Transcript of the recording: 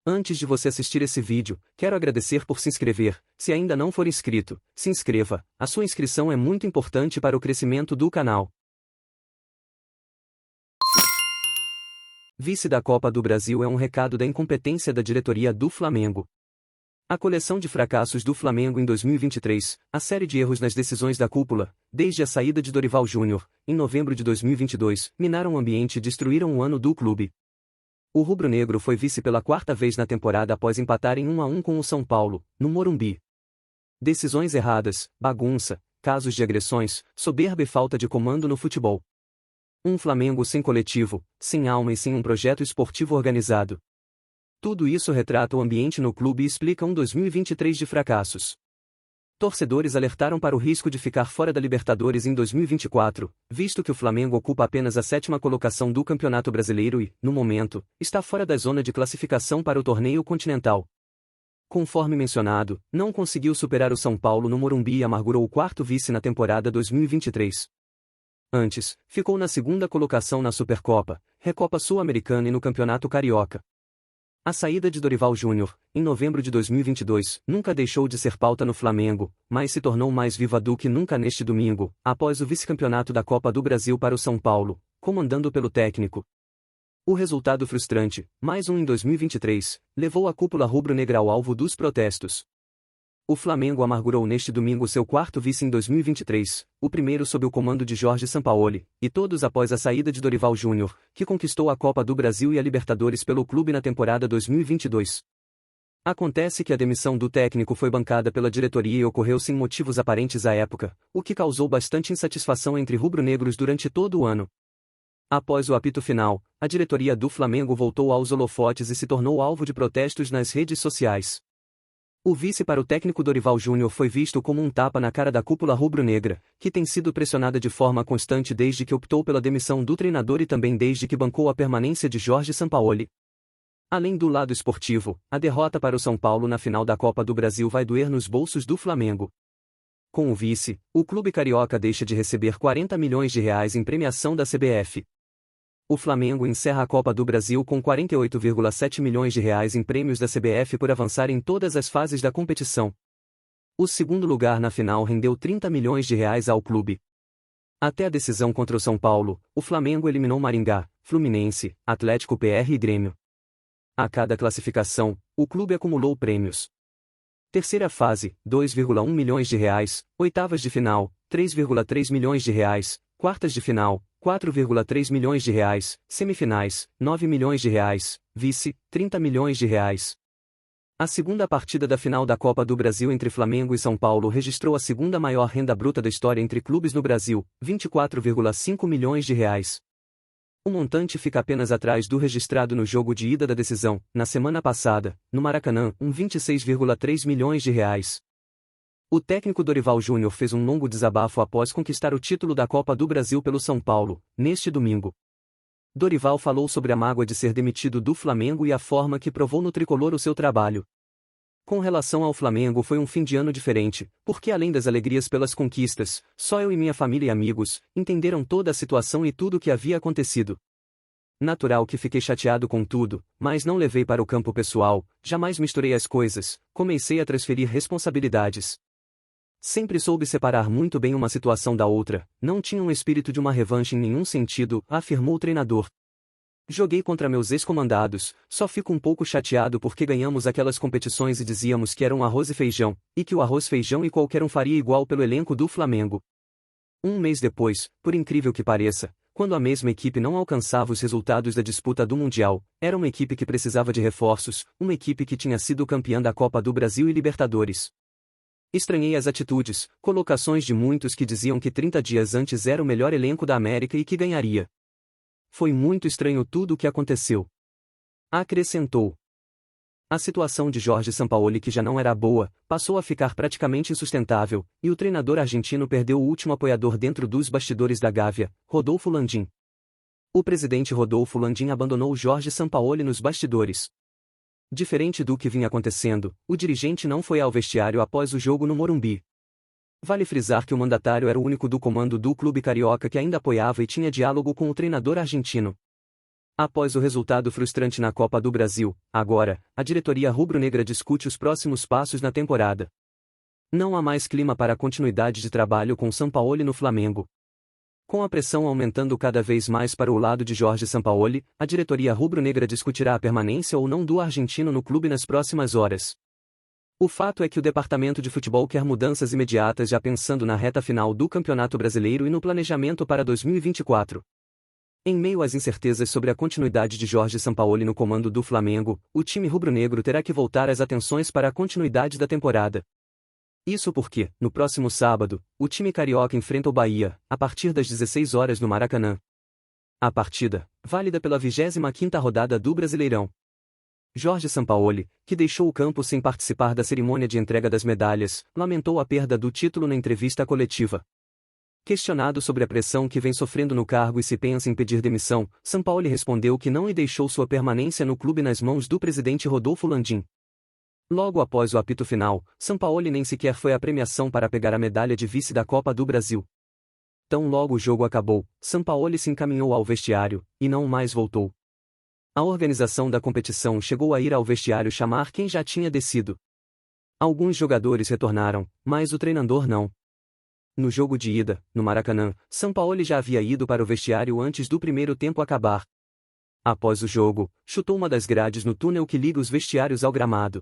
Antes de você assistir esse vídeo, quero agradecer por se inscrever. Se ainda não for inscrito, se inscreva. A sua inscrição é muito importante para o crescimento do canal. Vice da Copa do Brasil é um recado da incompetência da diretoria do Flamengo. A coleção de fracassos do Flamengo em 2023, a série de erros nas decisões da cúpula, desde a saída de Dorival Júnior, em novembro de 2022, minaram o ambiente e destruíram o ano do clube. O rubro-negro foi vice pela quarta vez na temporada após empatar em 1-1 com o São Paulo, no Morumbi. Decisões erradas, bagunça, casos de agressões, soberba e falta de comando no futebol. Um Flamengo sem coletivo, sem alma e sem um projeto esportivo organizado. Tudo isso retrata o ambiente no clube e explica um 2023 de fracassos. Torcedores alertaram para o risco de ficar fora da Libertadores em 2024, visto que o Flamengo ocupa apenas a 7ª colocação do Campeonato Brasileiro e, no momento, está fora da zona de classificação para o torneio continental. Conforme mencionado, não conseguiu superar o São Paulo no Morumbi e amargurou o 4º vice na temporada 2023. Antes, ficou na 2ª colocação na Supercopa, Recopa Sul-Americana e no Campeonato Carioca. A saída de Dorival Júnior, em novembro de 2022, nunca deixou de ser pauta no Flamengo, mas se tornou mais viva do que nunca neste domingo, após o vice-campeonato da Copa do Brasil para o São Paulo, comandando pelo técnico. O resultado frustrante, mais um em 2023, levou a cúpula rubro-negra ao alvo dos protestos. O Flamengo amargurou neste domingo seu 4º vice em 2023, o primeiro sob o comando de Jorge Sampaoli, e todos após a saída de Dorival Júnior, que conquistou a Copa do Brasil e a Libertadores pelo clube na temporada 2022. Acontece que a demissão do técnico foi bancada pela diretoria e ocorreu sem motivos aparentes à época, o que causou bastante insatisfação entre rubro-negros durante todo o ano. Após o apito final, a diretoria do Flamengo voltou aos holofotes e se tornou alvo de protestos nas redes sociais. O vice para o técnico Dorival Júnior foi visto como um tapa na cara da cúpula rubro-negra, que tem sido pressionada de forma constante desde que optou pela demissão do treinador e também desde que bancou a permanência de Jorge Sampaoli. Além do lado esportivo, a derrota para o São Paulo na final da Copa do Brasil vai doer nos bolsos do Flamengo. Com o vice, o clube carioca deixa de receber R$40 milhões em premiação da CBF. O Flamengo encerra a Copa do Brasil com R$48,7 milhões em prêmios da CBF por avançar em todas as fases da competição. O segundo lugar na final rendeu R$30 milhões ao clube. Até a decisão contra o São Paulo, o Flamengo eliminou Maringá, Fluminense, Atlético PR e Grêmio. A cada classificação, o clube acumulou prêmios. Terceira fase, R$2,1 milhões, oitavas de final, R$3,3 milhões, quartas de final, R$4,3 milhões, semifinais, R$9 milhões, vice, R$30 milhões. A segunda partida da final da Copa do Brasil entre Flamengo e São Paulo registrou a segunda maior renda bruta da história entre clubes no Brasil, R$24,5 milhões. O montante fica apenas atrás do registrado no jogo de ida da decisão, na semana passada, no Maracanã, R$26,3 milhões. O técnico Dorival Júnior fez um longo desabafo após conquistar o título da Copa do Brasil pelo São Paulo, neste domingo. Dorival falou sobre a mágoa de ser demitido do Flamengo e a forma que provou no tricolor o seu trabalho. Com relação ao Flamengo foi um fim de ano diferente, porque além das alegrias pelas conquistas, só eu e minha família e amigos entenderam toda a situação e tudo o que havia acontecido. Natural que fiquei chateado com tudo, mas não levei para o campo pessoal, jamais misturei as coisas, comecei a transferir responsabilidades. Sempre soube separar muito bem uma situação da outra, não tinha um espírito de uma revanche em nenhum sentido, afirmou o treinador. Joguei contra meus ex-comandados, só fico um pouco chateado porque ganhamos aquelas competições e dizíamos que era um arroz e feijão, e que o arroz feijão e qualquer um faria igual pelo elenco do Flamengo. Um mês depois, por incrível que pareça, quando a mesma equipe não alcançava os resultados da disputa do Mundial, era uma equipe que precisava de reforços, uma equipe que tinha sido campeã da Copa do Brasil e Libertadores. Estranhei as atitudes, colocações de muitos que diziam que 30 dias antes era o melhor elenco da América e que ganharia. Foi muito estranho tudo o que aconteceu. Acrescentou. A situação de Jorge Sampaoli, que já não era boa, passou a ficar praticamente insustentável, e o treinador argentino perdeu o último apoiador dentro dos bastidores da Gávea, Rodolfo Landim. O presidente Rodolfo Landim abandonou Jorge Sampaoli nos bastidores. Diferente do que vinha acontecendo, o dirigente não foi ao vestiário após o jogo no Morumbi. Vale frisar que o mandatário era o único do comando do clube carioca que ainda apoiava e tinha diálogo com o treinador argentino. Após o resultado frustrante na Copa do Brasil, agora, a diretoria rubro-negra discute os próximos passos na temporada. Não há mais clima para a continuidade de trabalho com Sampaoli no Flamengo. Com a pressão aumentando cada vez mais para o lado de Jorge Sampaoli, a diretoria rubro-negra discutirá a permanência ou não do argentino no clube nas próximas horas. O fato é que o departamento de futebol quer mudanças imediatas já pensando na reta final do Campeonato Brasileiro e no planejamento para 2024. Em meio às incertezas sobre a continuidade de Jorge Sampaoli no comando do Flamengo, o time rubro-negro terá que voltar as atenções para a continuidade da temporada. Isso porque, no próximo sábado, o time carioca enfrenta o Bahia, a partir das 16 horas no Maracanã. A partida, válida pela 25ª rodada do Brasileirão. Jorge Sampaoli, que deixou o campo sem participar da cerimônia de entrega das medalhas, lamentou a perda do título na entrevista coletiva. Questionado sobre a pressão que vem sofrendo no cargo e se pensa em pedir demissão, Sampaoli respondeu que não e deixou sua permanência no clube nas mãos do presidente Rodolfo Landim. Logo após o apito final, Sampaoli nem sequer foi à premiação para pegar a medalha de vice da Copa do Brasil. Tão logo o jogo acabou, Sampaoli se encaminhou ao vestiário, e não mais voltou. A organização da competição chegou a ir ao vestiário chamar quem já tinha descido. Alguns jogadores retornaram, mas o treinador não. No jogo de ida, no Maracanã, Sampaoli já havia ido para o vestiário antes do primeiro tempo acabar. Após o jogo, chutou uma das grades no túnel que liga os vestiários ao gramado.